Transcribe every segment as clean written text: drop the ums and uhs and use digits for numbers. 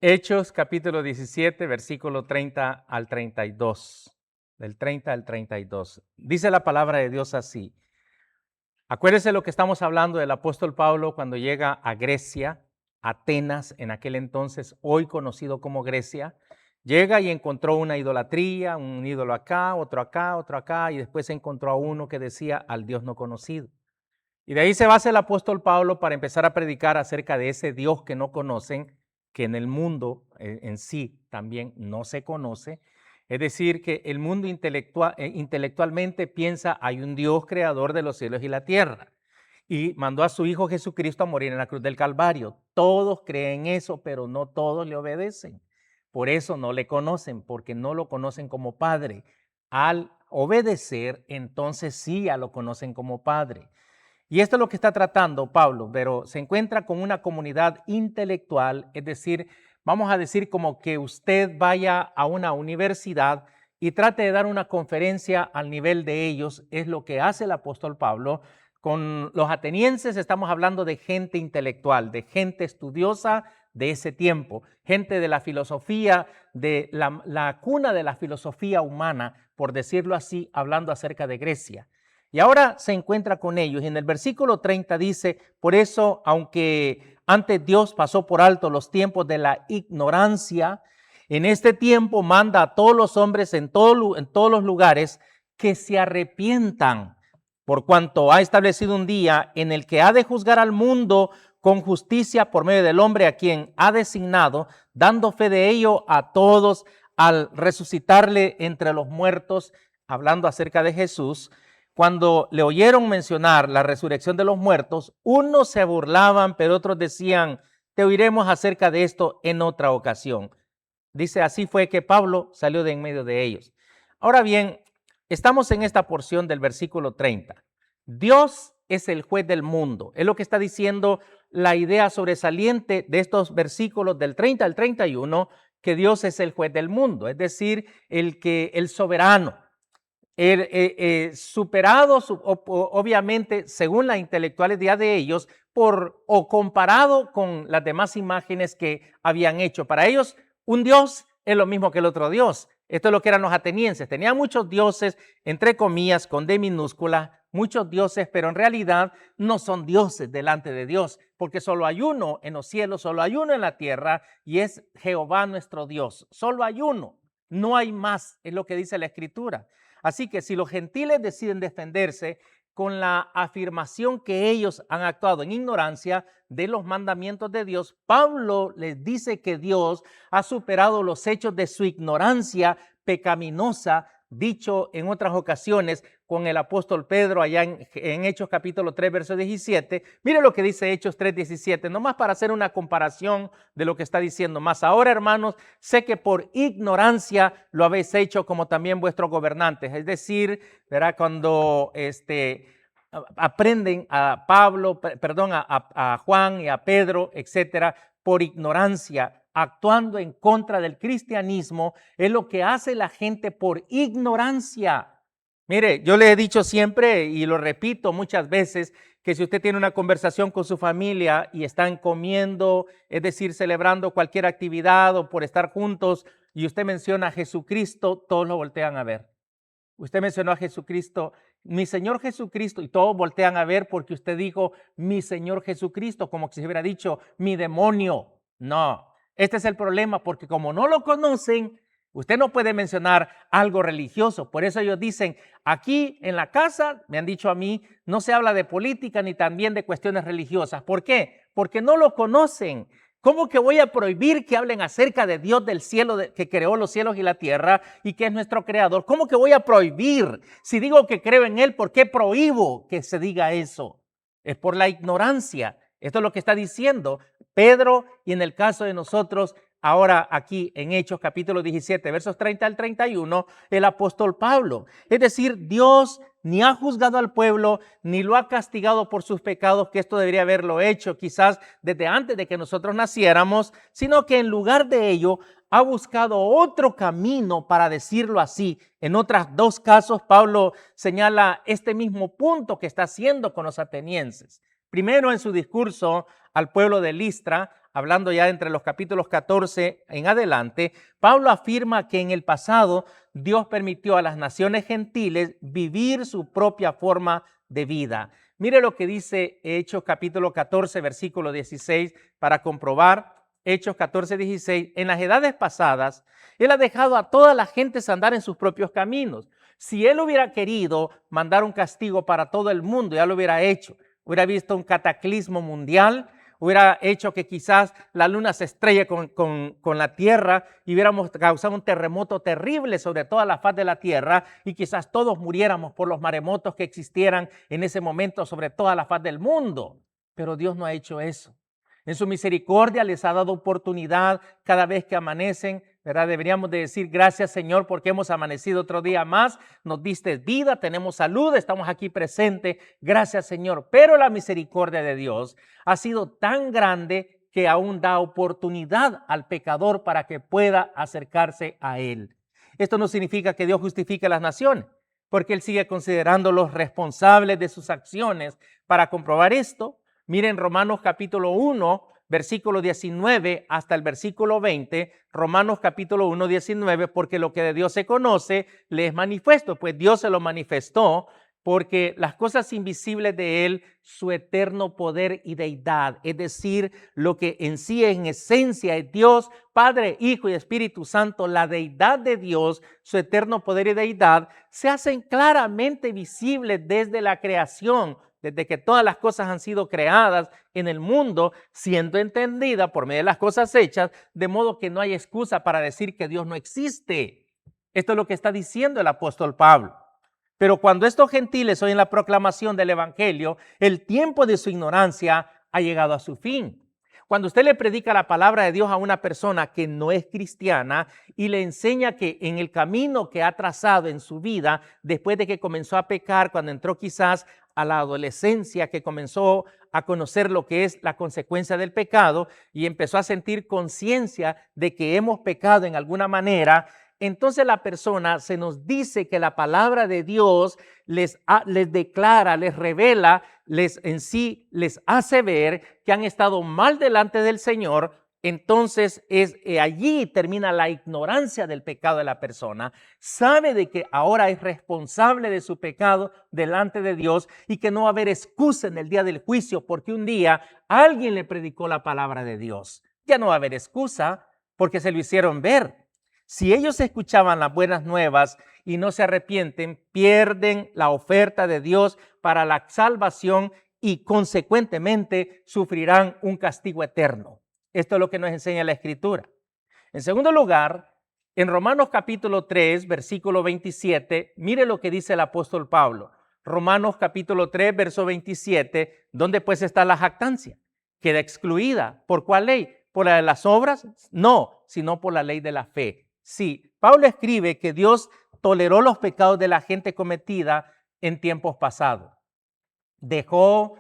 Hechos capítulo 17, versículo 30 al 32. Del 30 al 32. Dice la palabra de Dios así. Acuérdese lo que estamos hablando del apóstol Pablo cuando llega a Grecia, Atenas, en aquel entonces, hoy conocido como Grecia. Llega y encontró una idolatría, un ídolo acá, otro acá, y después encontró a uno que decía al Dios no conocido. Y de ahí se basa el apóstol Pablo para empezar a predicar acerca de ese Dios que no conocen, que en el mundo en sí también no se conoce. Es decir, que el mundo intelectualmente piensa hay un Dios creador de los cielos y la tierra. Y mandó a su Hijo Jesucristo a morir en la cruz del Calvario. Todos creen eso, pero no todos le obedecen. Por eso no le conocen, porque no lo conocen como Padre. Al obedecer, entonces sí ya lo conocen como Padre. Y esto es lo que está tratando Pablo, pero se encuentra con una comunidad intelectual, es decir, vamos a decir como que usted vaya a una universidad y trate de dar una conferencia al nivel de ellos, es lo que hace el apóstol Pablo. Con los atenienses estamos hablando de gente intelectual, de gente estudiosa de ese tiempo, gente de la filosofía, de la cuna de la filosofía humana, por decirlo así, hablando acerca de Grecia. Y ahora se encuentra con ellos. Y en el versículo 30 dice, por eso, aunque antes Dios pasó por alto los tiempos de la ignorancia, en este tiempo manda a todos los hombres en todos los lugares que se arrepientan, por cuanto ha establecido un día en el que ha de juzgar al mundo con justicia por medio del hombre a quien ha designado, dando fe de ello a todos al resucitarle entre los muertos, hablando acerca de Jesús. Cuando le oyeron mencionar la resurrección de los muertos, unos se burlaban, pero otros decían, te oiremos acerca de esto en otra ocasión. Dice, así fue que Pablo salió de en medio de ellos. Ahora bien, estamos en esta porción del versículo 30. Dios es el juez del mundo. Es lo que está diciendo la idea sobresaliente de estos versículos del 30 al 31, que Dios es el juez del mundo, es decir, el soberano. Superados obviamente según la intelectualidad de ellos o comparado con las demás imágenes que habían hecho. Para ellos un Dios es lo mismo que el otro Dios. Esto es lo que eran los atenienses. Tenían muchos dioses, entre comillas, con D minúscula, muchos dioses, pero en realidad no son dioses delante de Dios, porque solo hay uno en los cielos, solo hay uno en la tierra, y es Jehová nuestro Dios. Solo hay uno, no hay más, es lo que dice la Escritura. Así que si los gentiles deciden defenderse con la afirmación que ellos han actuado en ignorancia de los mandamientos de Dios, Pablo les dice que Dios ha superado los hechos de su ignorancia pecaminosa, dicho en otras ocasiones con el apóstol Pedro allá en Hechos capítulo 3, verso 17. Mire lo que dice Hechos 3, 17, nomás para hacer una comparación de lo que está diciendo. Más ahora, hermanos, sé que por ignorancia lo habéis hecho como también vuestros gobernantes. Es decir, ¿verdad? Cuando aprenden a a Juan y a Pedro, etcétera, por ignorancia, actuando en contra del cristianismo, es lo que hace la gente por ignorancia. Mire, yo le he dicho siempre y lo repito muchas veces que si usted tiene una conversación con su familia y están comiendo, es decir, celebrando cualquier actividad o por estar juntos y usted menciona a Jesucristo, todos lo voltean a ver. Usted mencionó a Jesucristo, mi Señor Jesucristo, y todos voltean a ver porque usted dijo mi Señor Jesucristo, como si se hubiera dicho mi demonio. No, este es el problema, porque como no lo conocen, usted no puede mencionar algo religioso. Por eso ellos dicen, aquí en la casa, me han dicho a mí, no se habla de política ni también de cuestiones religiosas. ¿Por qué? Porque no lo conocen. ¿Cómo que voy a prohibir que hablen acerca de Dios del cielo, que creó los cielos y la tierra y que es nuestro creador? ¿Cómo que voy a prohibir? Si digo que creo en Él, ¿por qué prohíbo que se diga eso? Es por la ignorancia. Esto es lo que está diciendo Pedro y en el caso de nosotros, ahora aquí en Hechos capítulo 17, versos 30 al 31, el apóstol Pablo. Es decir, Dios ni ha juzgado al pueblo, ni lo ha castigado por sus pecados, que esto debería haberlo hecho quizás desde antes de que nosotros naciéramos, sino que en lugar de ello ha buscado otro camino, para decirlo así. En otros dos casos, Pablo señala este mismo punto que está haciendo con los atenienses. Primero, en su discurso al pueblo de Listra, hablando ya entre los capítulos 14 en adelante, Pablo afirma que en el pasado Dios permitió a las naciones gentiles vivir su propia forma de vida. Mire lo que dice Hechos capítulo 14, versículo 16, para comprobar. Hechos 14, 16, en las edades pasadas, Él ha dejado a todas las gentes andar en sus propios caminos. Si Él hubiera querido mandar un castigo para todo el mundo, ya lo hubiera hecho. Hubiera visto un cataclismo mundial, hubiera hecho que quizás la luna se estrelle con la tierra y hubiéramos causado un terremoto terrible sobre toda la faz de la tierra y quizás todos muriéramos por los maremotos que existieran en ese momento sobre toda la faz del mundo. Pero Dios no ha hecho eso. En su misericordia les ha dado oportunidad cada vez que amanecen, ¿verdad? Deberíamos de decir gracias, Señor, porque hemos amanecido otro día más, nos diste vida, tenemos salud, estamos aquí presentes, gracias, Señor. Pero la misericordia de Dios ha sido tan grande que aún da oportunidad al pecador para que pueda acercarse a Él. Esto no significa que Dios justifique a las naciones, porque Él sigue considerándolos responsables de sus acciones. Para comprobar esto, miren Romanos capítulo 1, versículo 19 hasta el versículo 20, Romanos capítulo 1, 19, porque lo que de Dios se conoce le es manifiesto, pues Dios se lo manifestó, porque las cosas invisibles de Él, su eterno poder y deidad, es decir, lo que en sí en esencia es Dios, Padre, Hijo y Espíritu Santo, la deidad de Dios, su eterno poder y deidad, se hacen claramente visibles desde la creación, desde que todas las cosas han sido creadas en el mundo, siendo entendida por medio de las cosas hechas, de modo que no hay excusa para decir que Dios no existe. Esto es lo que está diciendo el apóstol Pablo. Pero cuando estos gentiles oyen la proclamación del evangelio, el tiempo de su ignorancia ha llegado a su fin. Cuando usted le predica la palabra de Dios a una persona que no es cristiana y le enseña que en el camino que ha trazado en su vida, después de que comenzó a pecar, cuando entró quizás a la adolescencia, que comenzó a conocer lo que es la consecuencia del pecado y empezó a sentir conciencia de que hemos pecado en alguna manera, entonces la persona se nos dice que la palabra de Dios les declara, les revela, les hace ver que han estado mal delante del Señor. Entonces allí termina la ignorancia del pecado de la persona. Sabe de que ahora es responsable de su pecado delante de Dios y que no va a haber excusa en el día del juicio porque un día alguien le predicó la palabra de Dios. Ya no va a haber excusa porque se lo hicieron ver. Si ellos escuchaban las buenas nuevas y no se arrepienten, pierden la oferta de Dios para la salvación y consecuentemente sufrirán un castigo eterno. Esto es lo que nos enseña la Escritura. En segundo lugar, en Romanos capítulo 3, versículo 27, mire lo que dice el apóstol Pablo. Romanos capítulo 3, verso 27, ¿dónde pues está la jactancia? Queda excluida. ¿Por cuál ley? ¿Por la de las obras? No, sino por la ley de la fe. Sí, Pablo escribe que Dios toleró los pecados de la gente cometida en tiempos pasados. Dejó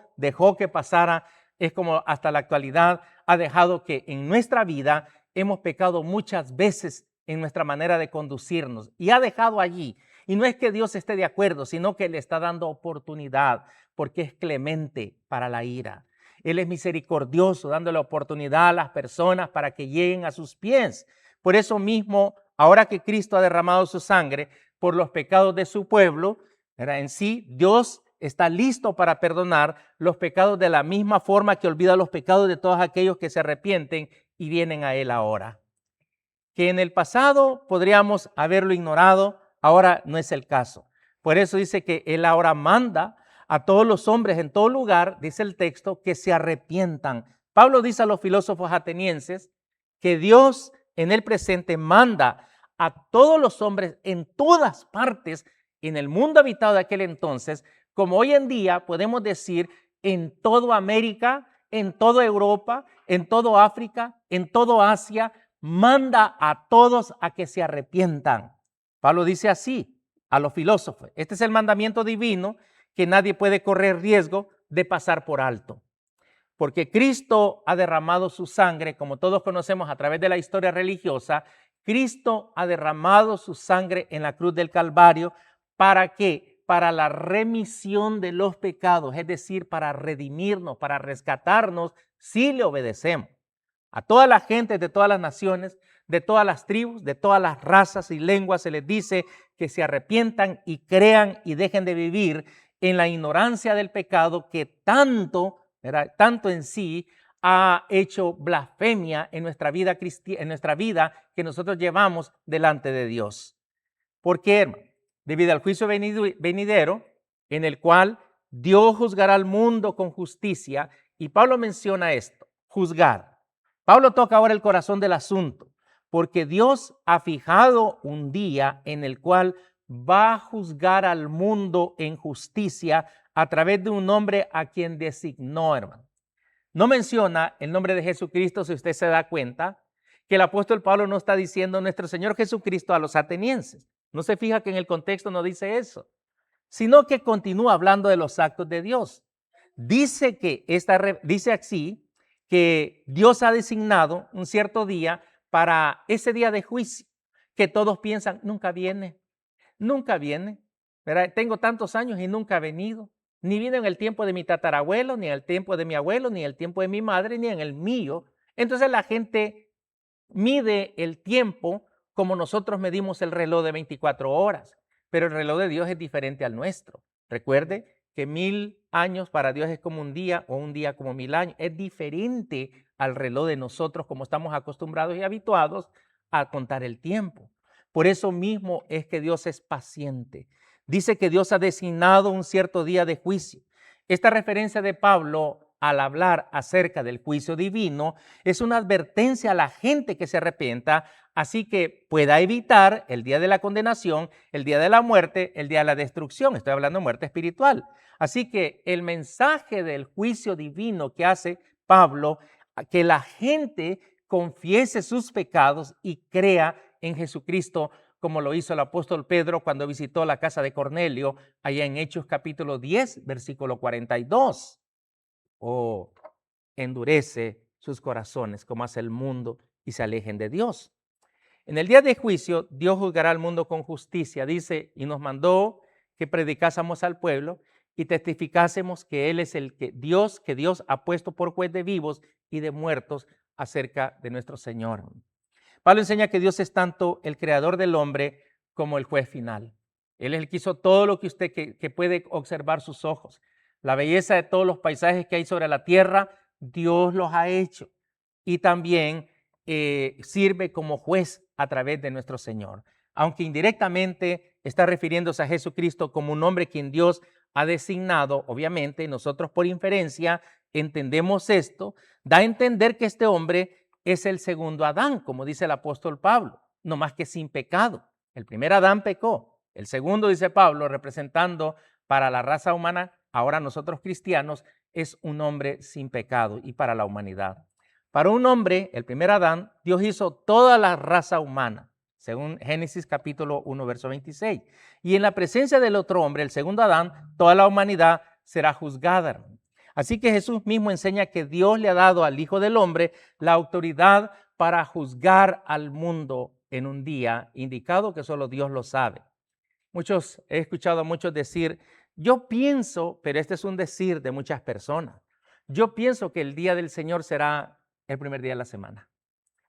que pasara, es como hasta la actualidad, ha dejado que en nuestra vida hemos pecado muchas veces en nuestra manera de conducirnos y ha dejado allí. Y no es que Dios esté de acuerdo, sino que le está dando oportunidad porque es clemente para la ira. Él es misericordioso, dándole oportunidad a las personas para que lleguen a sus pies. Por eso mismo, ahora que Cristo ha derramado su sangre por los pecados de su pueblo, en sí, Dios está listo para perdonar los pecados de la misma forma que olvida los pecados de todos aquellos que se arrepienten y vienen a Él ahora. Que en el pasado podríamos haberlo ignorado, ahora no es el caso. Por eso dice que Él ahora manda a todos los hombres en todo lugar, dice el texto, que se arrepientan. Pablo dice a los filósofos atenienses que Dios en el presente manda a todos los hombres en todas partes en el mundo habitado de aquel entonces, como hoy en día podemos decir en toda América, en toda Europa, en todo África, en todo Asia, manda a todos a que se arrepientan. Pablo dice así a los filósofos, este es el mandamiento divino que nadie puede correr riesgo de pasar por alto. Porque Cristo ha derramado su sangre, como todos conocemos a través de la historia religiosa, Cristo ha derramado su sangre en la cruz del Calvario. ¿Para qué? Para la remisión de los pecados, es decir, para redimirnos, para rescatarnos si le obedecemos. A toda la gente de todas las naciones, de todas las tribus, de todas las razas y lenguas se les dice que se arrepientan y crean y dejen de vivir en la ignorancia del pecado que tanto, ¿verdad?, tanto en sí ha hecho blasfemia en nuestra vida que nosotros llevamos delante de Dios. ¿Por qué, hermano? Debido al juicio venidero, en el cual Dios juzgará al mundo con justicia, y Pablo menciona esto, juzgar. Pablo toca ahora el corazón del asunto, porque Dios ha fijado un día en el cual va a juzgar al mundo en justicia a través de un hombre a quien designó, hermano. No menciona el nombre de Jesucristo, si usted se da cuenta, que el apóstol Pablo no está diciendo nuestro Señor Jesucristo a los atenienses. No se fija que en el contexto no dice eso, sino que continúa hablando de los actos de Dios. Dice así que Dios ha designado un cierto día para ese día de juicio, que todos piensan, nunca viene, ¿verdad? Tengo tantos años y nunca ha venido. Ni vino en el tiempo de mi tatarabuelo, ni en el tiempo de mi abuelo, ni en el tiempo de mi madre, ni en el mío. Entonces la gente mide el tiempo como nosotros medimos el reloj de 24 horas, pero el reloj de Dios es diferente al nuestro. Recuerde que 1000 años para Dios es como un día, o un día como 1000 años. Es diferente al reloj de nosotros, como estamos acostumbrados y habituados a contar el tiempo. Por eso mismo es que Dios es paciente. Dice que Dios ha designado un cierto día de juicio. Esta referencia de Pablo al hablar acerca del juicio divino es una advertencia a la gente que se arrepienta, así que pueda evitar el día de la condenación, el día de la muerte, el día de la destrucción. Estoy hablando de muerte espiritual. Así que el mensaje del juicio divino que hace Pablo, que la gente confiese sus pecados y crea en Jesucristo, como lo hizo el apóstol Pedro cuando visitó la casa de Cornelio, allá en Hechos capítulo 10, versículo 42. O endurece sus corazones como hace el mundo y se alejen de Dios. En el día de juicio, Dios juzgará al mundo con justicia, dice, y nos mandó que predicásemos al pueblo y testificásemos que Él es el que Dios ha puesto por juez de vivos y de muertos acerca de nuestro Señor. Pablo enseña que Dios es tanto el creador del hombre como el juez final. Él es el que hizo todo lo que usted que puede observar sus ojos. La belleza de todos los paisajes que hay sobre la tierra, Dios los ha hecho. Y también sirve como juez a través de nuestro Señor. Aunque indirectamente está refiriéndose a Jesucristo como un hombre quien Dios ha designado, obviamente nosotros por inferencia entendemos esto, da a entender que este hombre es el segundo Adán, como dice el apóstol Pablo, no más que sin pecado. El primer Adán pecó. El segundo, dice Pablo, representando para la raza humana, ahora nosotros cristianos, es un hombre sin pecado y para la humanidad. Para un hombre, el primer Adán, Dios hizo toda la raza humana, según Génesis capítulo 1, verso 26. Y en la presencia del otro hombre, el segundo Adán, toda la humanidad será juzgada. Así que Jesús mismo enseña que Dios le ha dado al Hijo del Hombre la autoridad para juzgar al mundo en un día indicado que solo Dios lo sabe. He escuchado a muchos decir, yo pienso, pero este es un decir de muchas personas, yo pienso que el día del Señor será el primer día de la semana.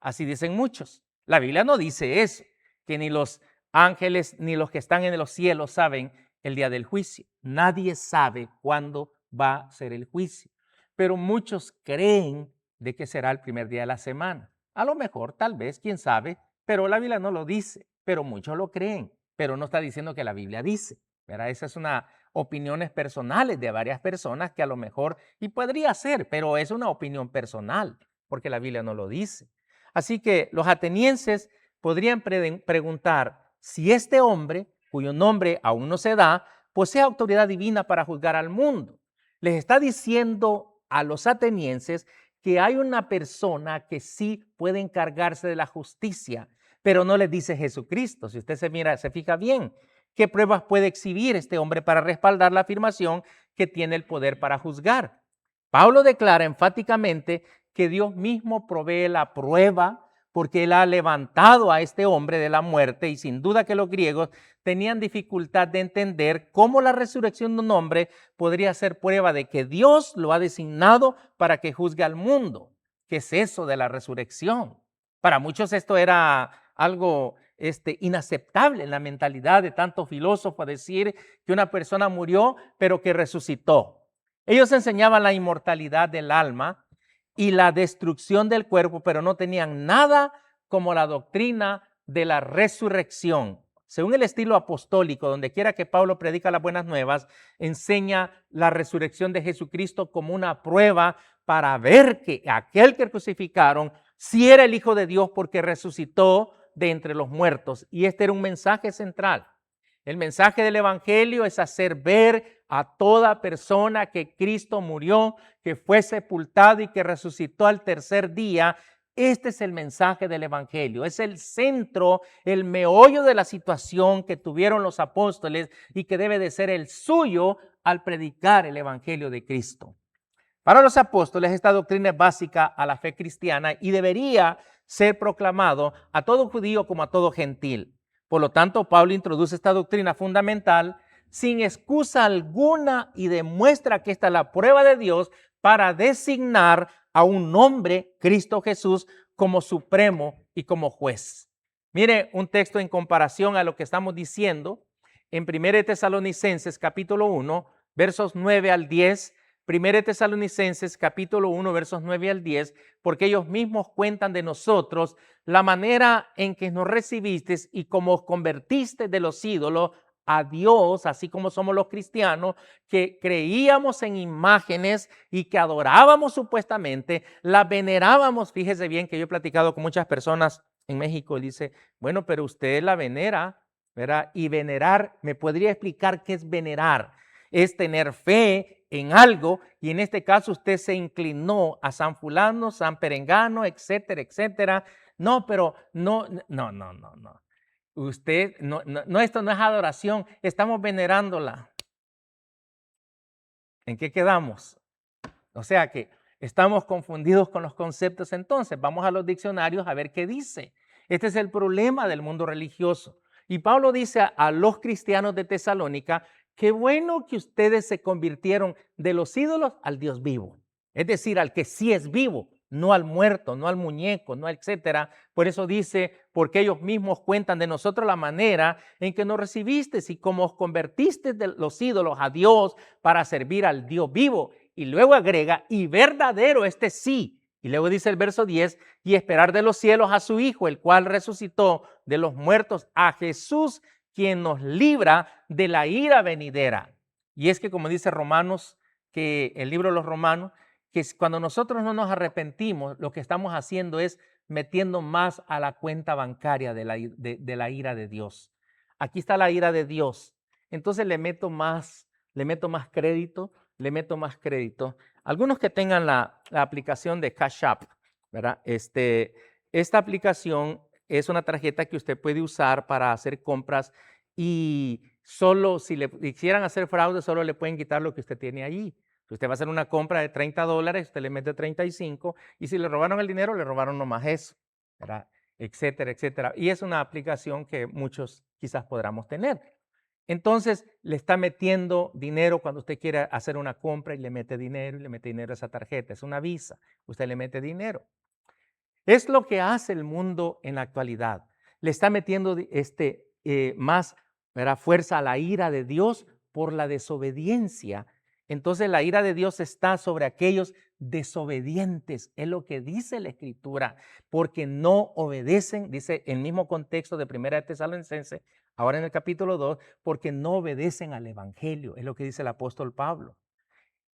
Así dicen muchos. La Biblia no dice eso, que ni los ángeles ni los que están en los cielos saben el día del juicio. Nadie sabe cuándo va a ser el juicio, pero muchos creen de que será el primer día de la semana. A lo mejor, tal vez, quién sabe, pero la Biblia no lo dice, pero muchos lo creen, pero no está diciendo que la Biblia dice, ¿verdad? Esas son opiniones personales de varias personas que a lo mejor, y podría ser, pero es una opinión personal, porque la Biblia no lo dice. Así que los atenienses podrían preguntar si este hombre, cuyo nombre aún no se da, posee autoridad divina para juzgar al mundo. Les está diciendo a los atenienses que hay una persona que sí puede encargarse de la justicia, pero no les dice Jesucristo. Si usted se fija bien, ¿qué pruebas puede exhibir este hombre para respaldar la afirmación que tiene el poder para juzgar? Pablo declara enfáticamente que Dios mismo provee la prueba porque Él ha levantado a este hombre de la muerte, y sin duda que los griegos tenían dificultad de entender cómo la resurrección de un hombre podría ser prueba de que Dios lo ha designado para que juzgue al mundo. ¿qué es eso de la resurrección? Para muchos esto era algo inaceptable en la mentalidad de tantos filósofos, decir que una persona murió, pero que resucitó. Ellos enseñaban la inmortalidad del alma y la destrucción del cuerpo, pero no tenían nada como la doctrina de la resurrección. Según el estilo apostólico, donde quiera que Pablo predica las buenas nuevas, enseña la resurrección de Jesucristo como una prueba para ver que aquel que crucificaron sí era el Hijo de Dios porque resucitó de entre los muertos. Y este era un mensaje central. El mensaje del Evangelio es hacer ver a toda persona que Cristo murió, que fue sepultado y que resucitó al tercer día. Este es el mensaje del Evangelio, es el centro, el meollo de la situación que tuvieron los apóstoles y que debe de ser el suyo al predicar el Evangelio de Cristo. Para los apóstoles esta doctrina es básica a la fe cristiana y debería ser proclamado a todo judío como a todo gentil. Por lo tanto, Pablo introduce esta doctrina fundamental sin excusa alguna y demuestra que esta es la prueba de Dios para designar a un hombre, Cristo Jesús, como supremo y como juez. Mire un texto en comparación a lo que estamos diciendo en 1 Tesalonicenses capítulo 1, versos 9 al 10. 1 Tesalonicenses capítulo 1, versos 9 al 10, porque ellos mismos cuentan de nosotros la manera en que nos recibiste y cómo os convertiste de los ídolos a Dios, así como somos los cristianos, que creíamos en imágenes y que adorábamos supuestamente, la venerábamos. Fíjese bien que yo he platicado con muchas personas en México y dice, bueno, pero usted la venera, ¿verdad? Y venerar, ¿me podría explicar qué es venerar? Es tener fe en algo, y en este caso usted se inclinó a San Fulano, San Perengano, etcétera, etcétera. No, pero no. Usted, no, esto no es adoración, estamos venerándola. ¿En qué quedamos? O sea que estamos confundidos con los conceptos. Entonces vamos a los diccionarios a ver qué dice. Este es el problema del mundo religioso. Y Pablo dice a los cristianos de Tesalónica, qué bueno que ustedes se convirtieron de los ídolos al Dios vivo. Es decir, al que sí es vivo, no al muerto, no al muñeco, no etcétera. Por eso dice, porque ellos mismos cuentan de nosotros la manera en que nos recibiste y cómo os convertiste de los ídolos a Dios para servir al Dios vivo. Y luego agrega, y verdadero este sí. Y luego dice el verso 10, y esperar de los cielos a su Hijo, el cual resucitó de los muertos, a Jesús, quien nos libra de la ira venidera. Y es que como dice Romanos, que el libro de los Romanos, que cuando nosotros no nos arrepentimos, lo que estamos haciendo es metiendo más a la cuenta bancaria de la ira de Dios. Aquí está la ira de Dios. Entonces le meto más crédito. Algunos que tengan la aplicación de Cash App, ¿verdad? Esta aplicación es una tarjeta que usted puede usar para hacer compras y solo si le quisieran hacer fraude, solo le pueden quitar lo que usted tiene allí. Si usted va a hacer una compra de $30, usted le mete 35 y si le robaron el dinero, le robaron nomás eso, ¿verdad? Etcétera, etcétera. Y es una aplicación que muchos quizás podamos tener. Entonces le está metiendo dinero cuando usted quiere hacer una compra y le mete dinero a esa tarjeta. Es una Visa, usted le mete dinero. Es lo que hace el mundo en la actualidad. Le está metiendo más, ¿verdad?, fuerza a la ira de Dios por la desobediencia. Entonces la ira de Dios está sobre aquellos desobedientes. Es lo que dice la Escritura, porque no obedecen, dice el mismo contexto de 1 Tesalonicenses, ahora en el capítulo 2, porque no obedecen al Evangelio. Es lo que dice el apóstol Pablo.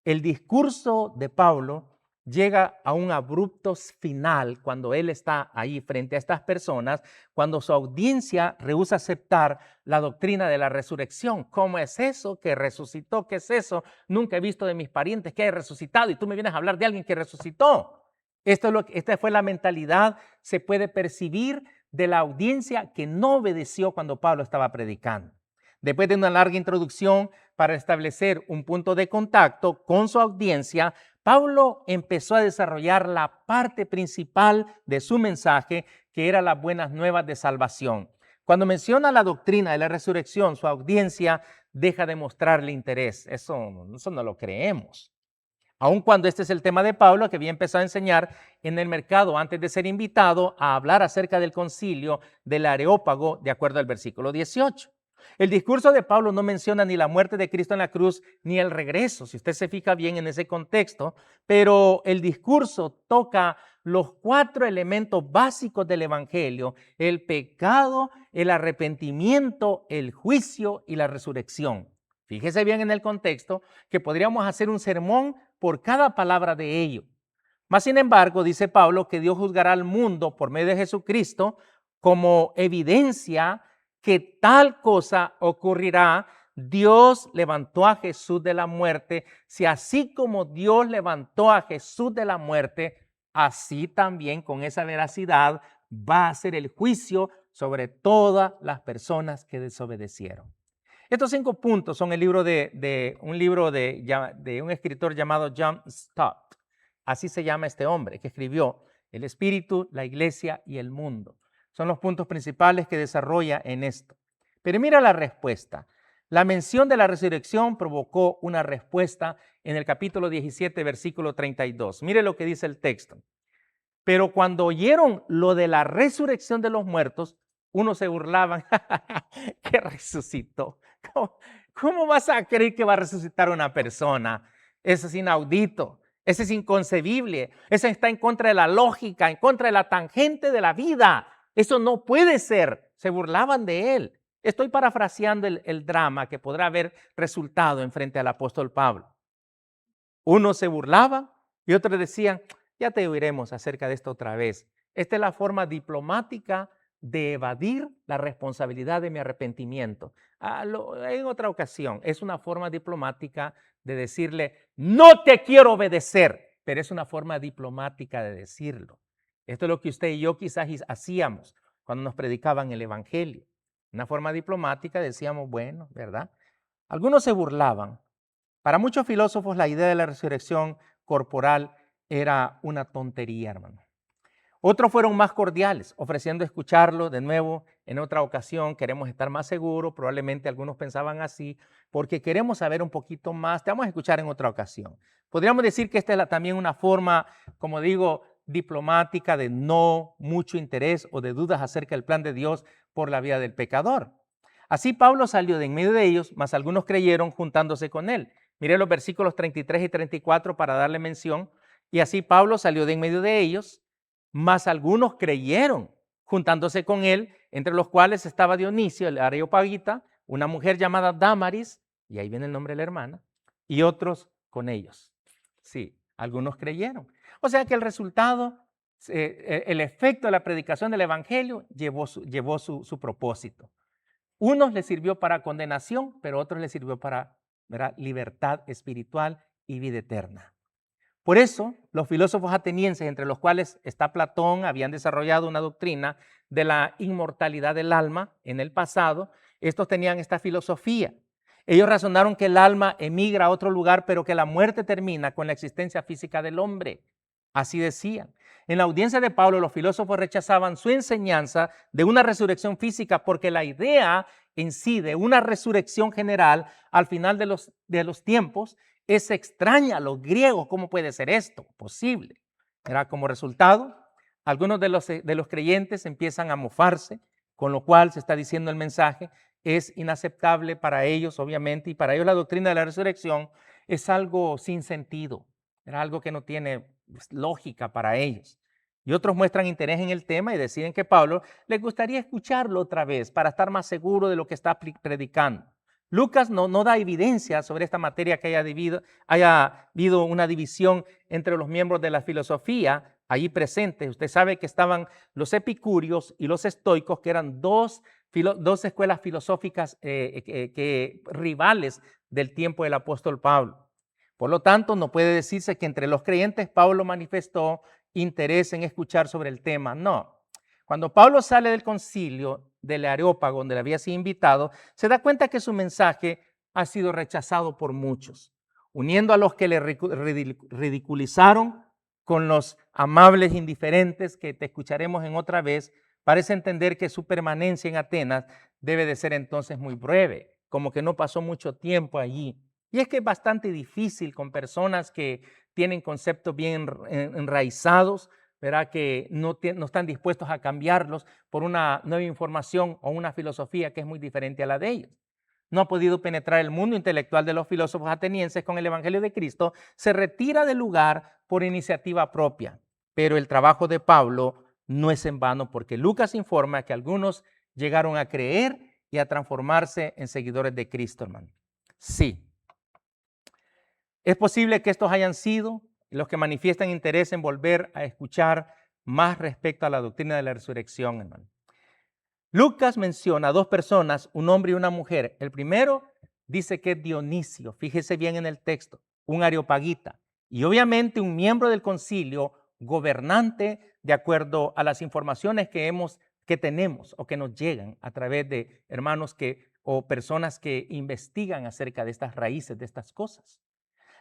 El discurso de Pablo llega a un abrupto final cuando él está ahí frente a estas personas, cuando su audiencia rehúsa aceptar la doctrina de la resurrección. ¿Cómo es eso que resucitó? ¿Qué es eso? Nunca he visto de mis parientes que haya resucitado y tú me vienes a hablar de alguien que resucitó. Esta fue la mentalidad, se puede percibir de la audiencia que no obedeció cuando Pablo estaba predicando. Después de una larga introducción para establecer un punto de contacto con su audiencia, Pablo empezó a desarrollar la parte principal de su mensaje, que era las buenas nuevas de salvación. Cuando menciona la doctrina de la resurrección, su audiencia deja de mostrarle interés. Eso no lo creemos. Aun cuando este es el tema de Pablo, que había empezado a enseñar en el mercado antes de ser invitado a hablar acerca del concilio del Areópago, de acuerdo al versículo 18. El discurso de Pablo no menciona ni la muerte de Cristo en la cruz ni el regreso, si usted se fija bien en ese contexto, pero el discurso toca los 4 elementos básicos del evangelio: el pecado, el arrepentimiento, el juicio y la resurrección. Fíjese bien en el contexto que podríamos hacer un sermón por cada palabra de ello. Mas, sin embargo, dice Pablo que Dios juzgará al mundo por medio de Jesucristo como evidencia que tal cosa ocurrirá. Dios levantó a Jesús de la muerte. Si así como Dios levantó a Jesús de la muerte, así también con esa veracidad va a ser el juicio sobre todas las personas que desobedecieron. Estos 5 puntos son el libro de un escritor llamado John Stott. Así se llama este hombre que escribió El Espíritu, la Iglesia y el Mundo. Son los puntos principales que desarrolla en esto. Pero mira la respuesta. La mención de la resurrección provocó una respuesta en el capítulo 17, versículo 32. Mire lo que dice el texto. Pero cuando oyeron lo de la resurrección de los muertos, unos se burlaban. ¿Qué resucitó? ¿Cómo vas a creer que va a resucitar una persona? Eso es inaudito. Eso es inconcebible. Eso está en contra de la lógica, en contra de la tangente de la vida. Eso no puede ser. Se burlaban de él. Estoy parafraseando el drama que podrá haber resultado en frente al apóstol Pablo. Unos se burlaban y otros decían, ya te oiremos acerca de esto otra vez. Esta es la forma diplomática de evadir la responsabilidad de mi arrepentimiento. En otra ocasión, es una forma diplomática de decirle, no te quiero obedecer, pero es una forma diplomática de decirlo. Esto es lo que usted y yo quizás hacíamos cuando nos predicaban el evangelio. Una forma diplomática decíamos, bueno, ¿verdad? Algunos se burlaban. Para muchos filósofos la idea de la resurrección corporal era una tontería, hermano. Otros fueron más cordiales, ofreciendo escucharlo de nuevo en otra ocasión. Queremos estar más seguros, probablemente algunos pensaban así, porque queremos saber un poquito más. Te vamos a escuchar en otra ocasión. Podríamos decir que esta es también una forma, como digo, diplomática de no mucho interés o de dudas acerca del plan de Dios por la vida del pecador. Así Pablo salió de en medio de ellos, mas algunos creyeron juntándose con él. Mire los versículos 33 y 34 para darle mención. Y así Pablo salió de en medio de ellos, mas algunos creyeron, juntándose con él, entre los cuales estaba Dionisio, el Areopagita, una mujer llamada Dámaris, y ahí viene el nombre de la hermana, y otros con ellos. Sí, algunos creyeron. O sea que el resultado, el efecto de la predicación del evangelio llevó su propósito. Unos les sirvió para condenación, pero otros les sirvió para, ¿verdad?, libertad espiritual y vida eterna. Por eso, los filósofos atenienses, entre los cuales está Platón, habían desarrollado una doctrina de la inmortalidad del alma en el pasado. Estos tenían esta filosofía. Ellos razonaron que el alma emigra a otro lugar, pero que la muerte termina con la existencia física del hombre. Así decían. En la audiencia de Pablo, los filósofos rechazaban su enseñanza de una resurrección física porque la idea en sí de una resurrección general al final de los tiempos es extraña a los griegos. ¿Cómo puede ser esto posible? Era como resultado, algunos de los creyentes empiezan a mofarse, con lo cual se está diciendo el mensaje, es inaceptable para ellos, obviamente, y para ellos la doctrina de la resurrección es algo sin sentido, era algo que no tiene lógica para ellos. Y otros muestran interés en el tema y deciden que Pablo les gustaría escucharlo otra vez para estar más seguro de lo que está predicando. Lucas no da evidencia sobre esta materia que haya habido una división entre los miembros de la filosofía allí presentes. Usted sabe que estaban los epicúreos y los estoicos, que eran dos escuelas filosóficas rivales del tiempo del apóstol Pablo. Por lo tanto, no puede decirse que entre los creyentes Pablo manifestó interés en escuchar sobre el tema. No. Cuando Pablo sale del concilio del Areópago, donde le había sido invitado, se da cuenta que su mensaje ha sido rechazado por muchos, uniendo a los que le ridiculizaron con los amables indiferentes que te escucharemos en otra vez. Parece entender que su permanencia en Atenas debe de ser entonces muy breve, como que no pasó mucho tiempo allí Y es que es bastante difícil con personas que tienen conceptos bien enraizados, ¿verdad? Que no están dispuestos a cambiarlos por una nueva información o una filosofía que es muy diferente a la de ellos. No ha podido penetrar el mundo intelectual de los filósofos atenienses con el Evangelio de Cristo, se retira del lugar por iniciativa propia. Pero el trabajo de Pablo no es en vano, porque Lucas informa que algunos llegaron a creer y a transformarse en seguidores de Cristo, hermano. Sí. Es posible que estos hayan sido los que manifiestan interés en volver a escuchar más respecto a la doctrina de la resurrección, hermano. Lucas menciona a dos personas, un hombre y una mujer. El primero dice que es Dionisio, fíjese bien en el texto, un areopagita, y obviamente un miembro del concilio, gobernante, de acuerdo a las informaciones que tenemos o que nos llegan a través de hermanos o personas que investigan acerca de estas raíces, de estas cosas.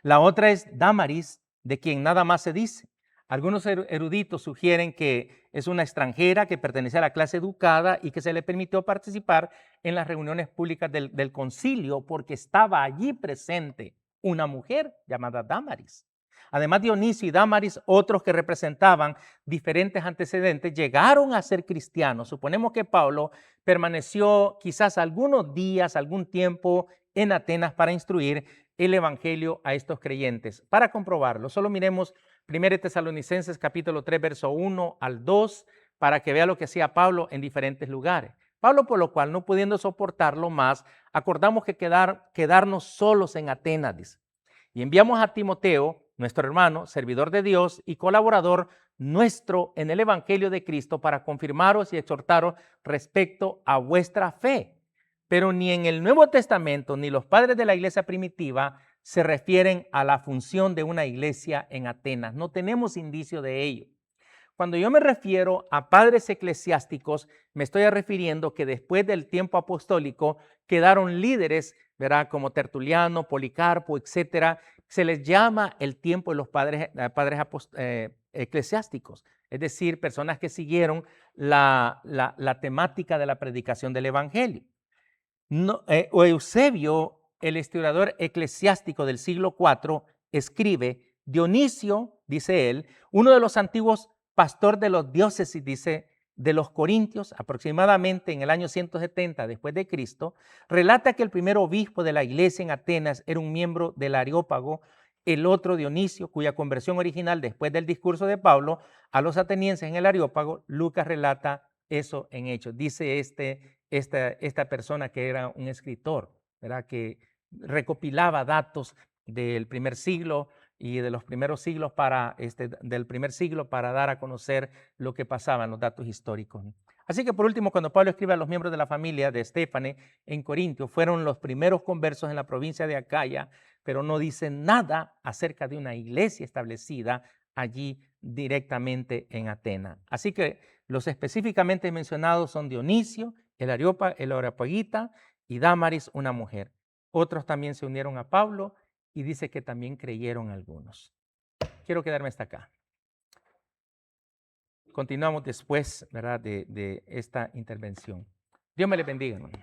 La otra es Dámaris, de quien nada más se dice. Algunos eruditos sugieren que es una extranjera que pertenece a la clase educada y que se le permitió participar en las reuniones públicas del concilio porque estaba allí presente una mujer llamada Dámaris. Además, Dionisio y Dámaris, otros que representaban diferentes antecedentes, llegaron a ser cristianos. Suponemos que Pablo permaneció quizás algunos días, algún tiempo en Atenas para instruir el evangelio a estos creyentes. Para comprobarlo, solo miremos 1 Tesalonicenses capítulo 3, verso 1 al 2, para que vea lo que hacía Pablo en diferentes lugares. Pablo, por lo cual, no pudiendo soportarlo más, acordamos que quedarnos solos en Atenas, dice. Y enviamos a Timoteo, nuestro hermano, servidor de Dios y colaborador nuestro en el evangelio de Cristo, para confirmaros y exhortaros respecto a vuestra fe. Pero ni en el Nuevo Testamento ni los padres de la iglesia primitiva se refieren a la función de una iglesia en Atenas. No tenemos indicio de ello. Cuando yo me refiero a padres eclesiásticos, me estoy refiriendo que después del tiempo apostólico quedaron líderes, ¿verdad? Como Tertuliano, Policarpo, etcétera. Se les llama el tiempo de los padres eclesiásticos, es decir, personas que siguieron la temática de la predicación del evangelio. Eusebio, el historiador eclesiástico del siglo IV, escribe: Dionisio, dice él, uno de los antiguos pastor de los diócesis, dice, de los Corintios, aproximadamente en el año 170 después de Cristo, relata que el primer obispo de la iglesia en Atenas era un miembro del Areópago. El otro, Dionisio, cuya conversión original después del discurso de Pablo a los atenienses en el Areópago, Lucas relata eso en Hechos. Dice esta persona que era un escritor, ¿verdad? Que recopilaba datos del primer siglo y de los primeros siglos del primer siglo para dar a conocer lo que pasaba en los datos históricos. Así que por último, cuando Pablo escribe a los miembros de la familia de Estéfane en Corintio, fueron los primeros conversos en la provincia de Acaya, pero no dice nada acerca de una iglesia establecida allí directamente en Atenas. Así que los específicamente mencionados son Dionisio, el Areopagita, y Dámaris, una mujer. Otros también se unieron a Pablo y dice que también creyeron algunos. Quiero quedarme hasta acá. Continuamos después, ¿verdad?, de esta intervención. Dios me le bendiga, hermano.